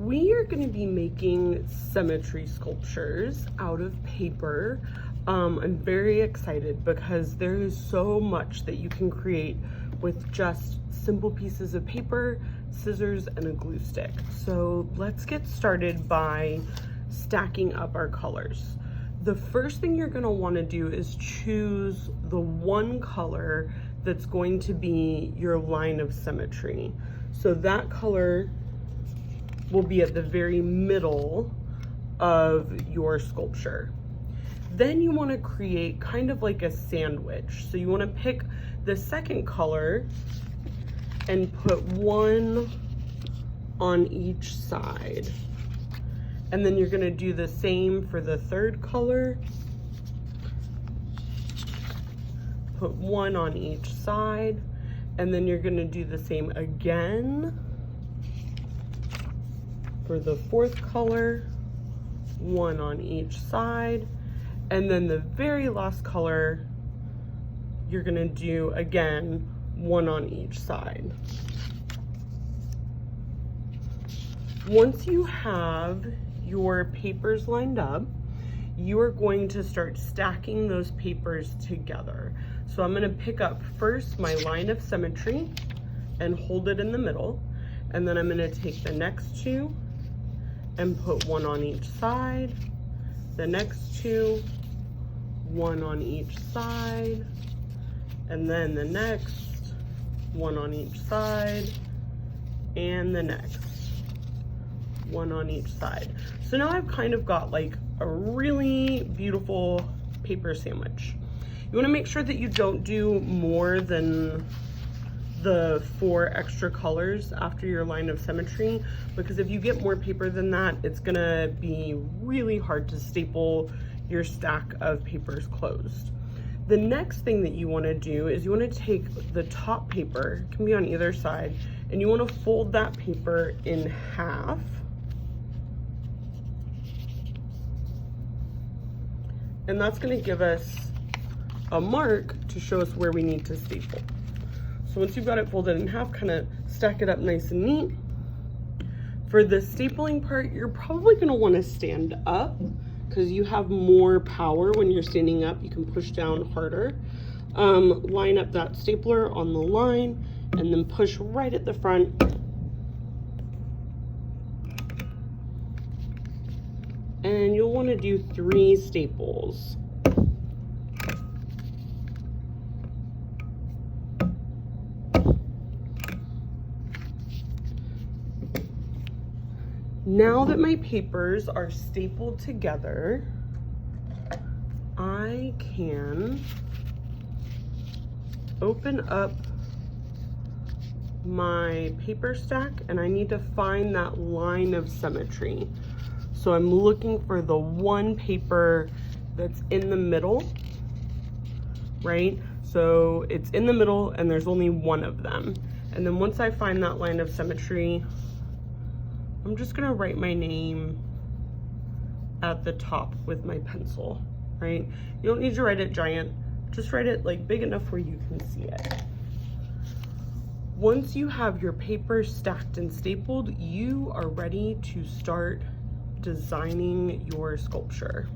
We are going to be making symmetry sculptures out of paper. I'm very excited because there is so much that you can create with just simple pieces of paper, scissors, and a glue stick. So let's get started by stacking up our colors. The first thing you're going to want to do is choose the one color that's going to be your line of symmetry. So that color will be at the very middle of your sculpture. Then you want to create kind of like a sandwich. So you want to pick the second color and put one on each side. And then you're going to do the same for the third color. Put one on each side. And then you're going to do the same again for the fourth color, one on each side. And then the very last color, you're gonna do again, one on each side. Once you have your papers lined up, you are going to start stacking those papers together. So I'm gonna pick up first my line of symmetry and hold it in the middle. And then I'm gonna take the next two and put one on each side, the next two, one on each side, and then the next, one on each side, and the next, one on each side. So now I've kind of got like a really beautiful paper sandwich. You wanna make sure that you don't do more than the 4 extra colors after your line of symmetry, because if you get more paper than that, it's gonna be really hard to staple your stack of papers closed. The next thing that you want to do is you want to take the top paper, it can be on either side, and you want to fold that paper in half. And that's going to give us a mark to show us where we need to staple. So once you've got it folded in half, kind of stack it up nice and neat. For the stapling part, you're probably going to want to stand up because you have more power when you're standing up. You can push down harder. Line up that stapler on the line and then push right at the front. And you'll want to do 3 staples. Now that my papers are stapled together, I can open up my paper stack and I need to find that line of symmetry. So I'm looking for the one paper that's in the middle, right? So it's in the middle and there's only one of them. And then once I find that line of symmetry, I'm just gonna write my name at the top with my pencil, right? You don't need to write it giant, just write it like big enough where you can see it. Once you have your paper stacked and stapled, you are ready to start designing your sculpture.